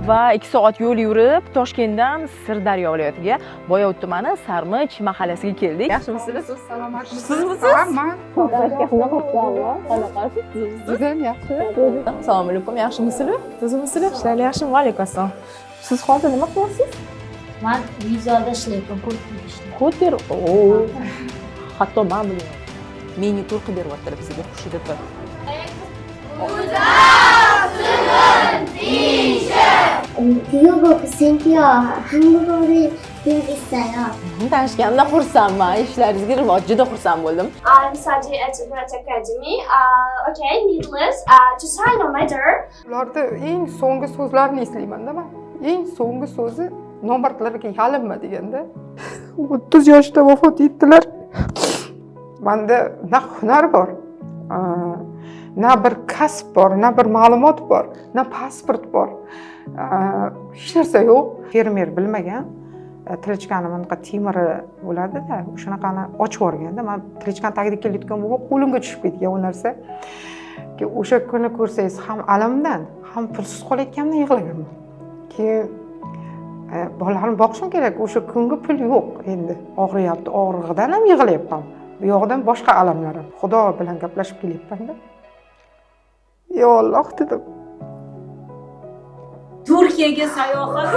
va 2 soat yo'l yurib Toshkentdan Sirdaryo viloyatiga Boyovut tumani Sarmich mahallasiga keldik. Yaxshimisizlar? Sizmisiz? Judayam yaxshi. Assalomu alaykum. Yaxshimisizlar? Sizmisizlar? Ishlar yaxshimi? Va alaykum assalom. Siz hozir nima qilyapsiz? Men vizada ishlayapman, ko'rib ishlayman. Ko'ter. Hatto men bilmayman. Meni tur qilib beryaptilar bizga xushida tur. 비교가 senga 한국어를 배우겠어요. Tanishganimda xursandman. Ishlaringizga rivoj, juda xursand bo'ldim. I'm studying at Brat Academy. Okay, needless to sign on my door. Ularda eng so'nggi so'zlarini eslayman-da men. Eng so'nggi so'zi nomardlarga yalinma deganda 30 yoshda vafot etdilar. Menda na hunar bor, na bir kasb bor, na bir ma'lumot bor, na pasport bor. Hech narsa yo'q. Fermer bilmagan. Tilichkani bunaqa temiri bo'ladi-da, o'shanaqani ochib yuborganda, men tilichkani tagida kelayotgan bo'lib, qo'limga tushib ketgan u narsa. O'sha kuni ko'rsangiz ham alamdan, ham pulsiz qolayotganimdan yig'laganman. Keyin bolalarimni boqishim kerak, o'sha kunga pul yo'q endi. Og'riyapti, og'rig'idan ham yig'layapman. Bu yoqdan boshqa alamlarim. Xudo bilan gaplashib kelyapman-da. Yo Alloh dedim. Turkiyaga sayohat